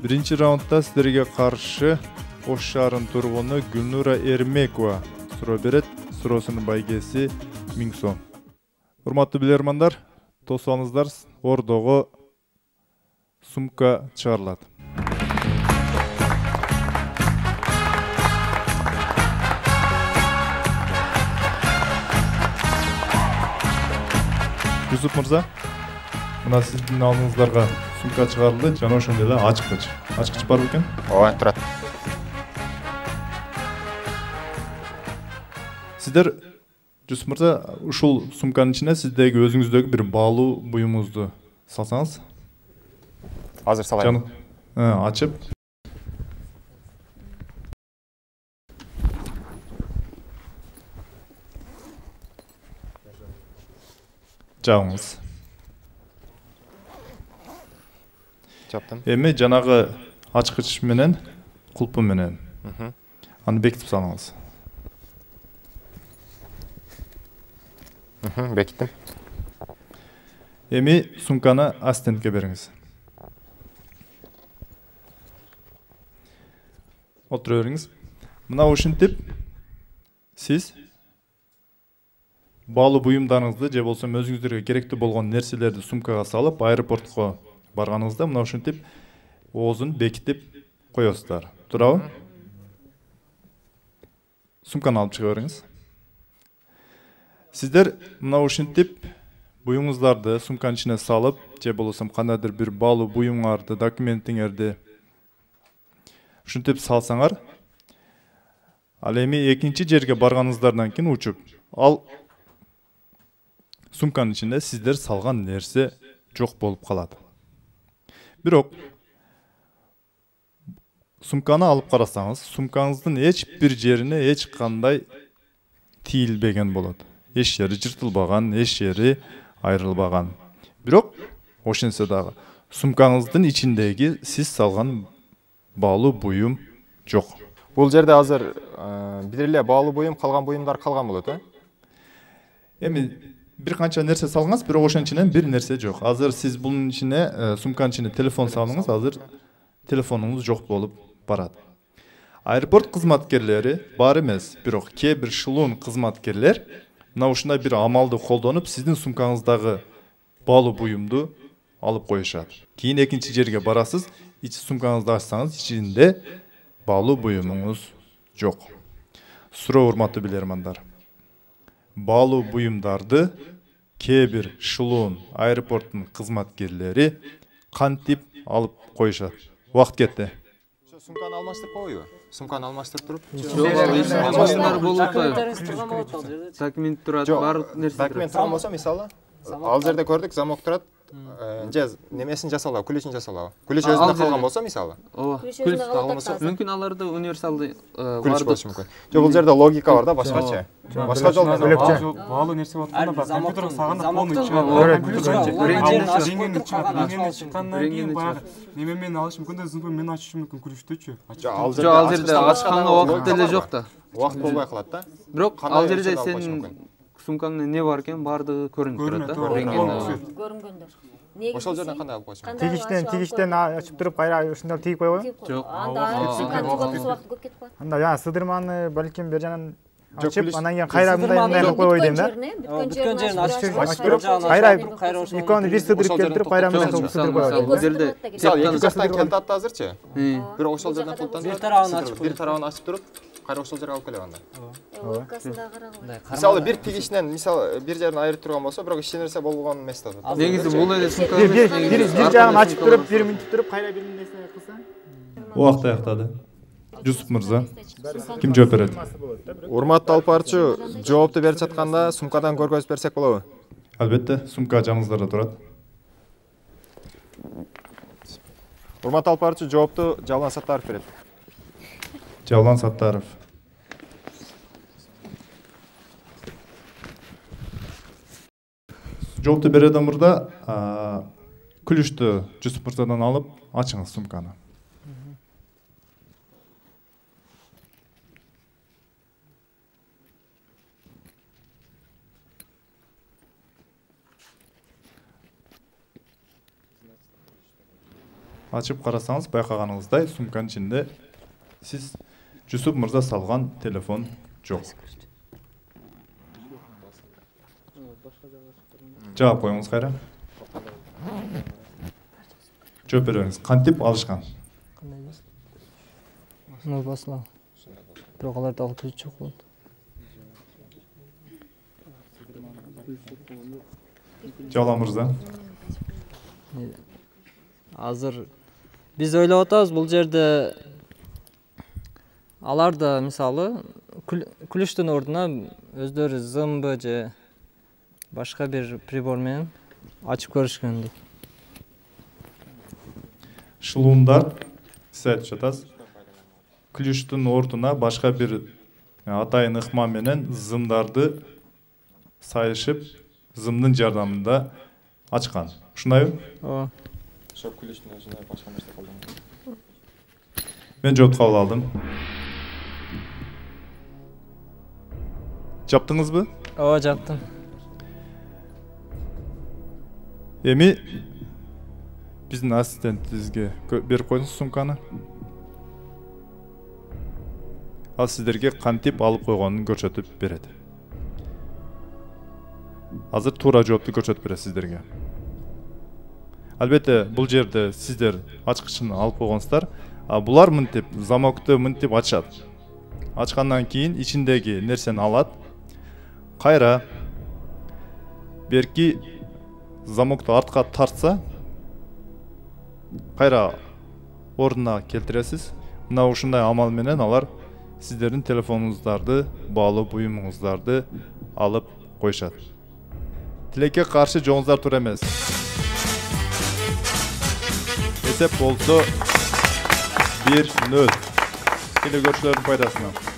Birinchi raundda sizlarga qarshi Osh shahrining turg'uni Gulnura Ermekova so'rov beradi. So'rovsining baygesi 1000 so'm. Hurmatli bilermanlar, to'sangizlar, o'rdog'i sumka chiqariladi. Yusuf Mirza, mana sizning oldingizlarga sumka chiqarildi. Jana o'shanda da ochqich. Ochqich bor ekan? Voy, turadi. Sizlar Yusuf Mirza, ушул sumkaning ichine sizdagi o'zingizdagi bir bağlı buyumunuzdu salsangiz. Hozir salayım. Açıp. Жабыңыз. Жаптым. Эми жанагы ачкыч менен кулпу менен. Аны бекитип салыңыз. Бекиттим. Эми сумканы ассистентке бериңиз. Отура бериңиз. Мына ушинтип сиз bağlı buyumlarыңызды же болсо өзүңүздөргө керектүү болгон нерселерди сумкага салып, аэропортко барганыңызда мына ушинтип оозун бекитип коесуздар. Туурабы? Сумканы алып чыга бериңиз. Сиздер мына ушинтип буюңуздарды сумканын ичине салып, же болсо кандайдыр бир bağlı буюңарды, документиңерди ушинтип салсаңар, ал эми экинчи жерге барганыңыздардан кийин учуп, ал сумканын içinde sizler salgan nerse çok bolup kaladı. Бирок сумканы алып карасаңыз, сумкаңыздын эч бир жерине эч кандай тийилбеген болот. Эч жери жыртылбаган, эч жери айрылбаган. Бирок ошентсе дагы сумкаңыздын içindеги сиз салган bağlı буюм жок. Бул жерде азыр бир эле bağlı буюм, калган буюмдар калган болот, э? Эми bir kança nerse salыңыз, бирок ошонун ичинен бир нерсе жок. Азыр сиз bunun içine, сумканын içine telefon салыңыз, азыр telefonunuz жок болуп барат. Аэропорт кызматкерлери бар эмес, бирок кээ бир шылуун кызматкерлер мына ушундай бир амалды колдонуп, сиздин сумкаңыздагы bağlı буюмду алып коюшат. Кийин экинчи жерге барасыз, ичи сумкаңызды ачсаңыз, ичинде bağlı буюмуңуз жок. Суроо, урматтуу билермандар. Bağlı buyumdарды кээ бир шылуун аэропорттун кызматкерлери кантип алып коюшат. Убакыт кетти. Сумканы алмаштырып койбойбу? Сумканы алмаштырып туруп? Алмаштырып болуп атпайбы? Документ турат, баардык нерсе турат. Документ турган болсо, мисалы, ал жерде көрдүк, замок турат. Же немесин жасалабы, күлүчүн жасалабы. Күлүч өзүндө калган болсо, мисалы. Ооба. Күлүч калган мүмкүн аларды универсалды күлүч болушу мүмкүн. Же бул жерде логика бар да, башкача. Башка жол менен бөлөкчө. Баалуу нерсе болуп атканда компьютерге салганда полный чыгат. Чыккандан кийин баягы неме менен алыш мүмкүн да, зумпу менен ачыш мүмкүн күлүчтөчү. Жок, ал жерде ачканга убакыт деле жок да. Убакыт болбой калат да. Бирок ал жерде сенин сумкаңда не бар экен, баардыгы көрүнүп турат да. Көрүнгөндөр. Ошол жерден кандай алып койсуң? Тигичтен ачып туруп кайра ушундай тийип койбойбу? Жок. Анда жана сыдырманы балким бер жанан ачып, анан кийин кайра мындай кылып койбой дейм да. Бүткөн жерин ачып туруп, кайра экөөнү бир сыдырып келтирип, кайра мындай кылып сыдырып койбойт. Бул жерде мисалы эки жактан келип атты азырчы. Бирок ошол жерден кылыптан бир тарабын ачып туруп, кайра ошол жерге алып келип анда. Мисалы бир тигичинен, мисалы бир жерин айырып турган болсо, бирок эч нерсе болбогон эмес да. Негизи бул эле сумка. Бир жагын ачып туруп, бир минут туруп, кайра бир нерсе кылсаң. Убакыт аяктады. Жусуп мырза, ким жооп берет? Урматтуу алып барчу, жоопту берип жатканда сумкадан көргөзүп берсек болобу? Албетте, сумка жаныңыздарда турат. Урматтуу алып барчу, жоопту Жалан Саттаров берет. Жалан Саттаров. Жоопту берүүдөн мурда күлүштү Жусуп мырзадан алып, ачыңыз сумканы. Ачып карасаңыз байкаганыңыздай сумканын ичинде сиз Жусуп мырза салган телефон жок. Жаап коюңуз кайра. Жооп бериңиз. Кантип алышкан? Басла. Бирок аларда ал ключ жок болот. Жала мырза. Азыр биз ойлоп атабыз бул жерде алар да мисалы ключтун ордуна өздөрү зымбы же башка бир прибор менен ачып көрүшкөн дейт. Шылуундар сиз айтып жатасыз. Ключтун ордуна башка бир атайын ыкма менен зымдарды сайышып, зымдын жардамында ачкан. Ушундайбы? Ооба. Ошо ключтун өзүнө башка нерсе колдонгон. Мен жооп кабыл алдым. Жаптыңызбы? Ооба, жаптым. Эми биздин ассистентибизге берип койдуңуз сумканы. Ал сиздерге кантип алып койгонун көрсөтүп берет. Азыр туура жоопту көрсөтүп берет сиздерге. Албетте, бул жерде сиздер ачкычын алып койгонсуздар, а булар мынтип замокту мынтип ачат. Ачкандан кийин ичиндеги нерсени алат. Кайра берки замокту артка тартса, кайра ордуна келтиресиз. Мына ушундай амал менен алар сиздердин телефонуңуздарды, баалуу буюмуңуздарды алып коюшат. Тилекке каршы жооңуздар туура эмес. Эсеп болсо 1-0. Теле көрүүчүлөрдүн пайдасына.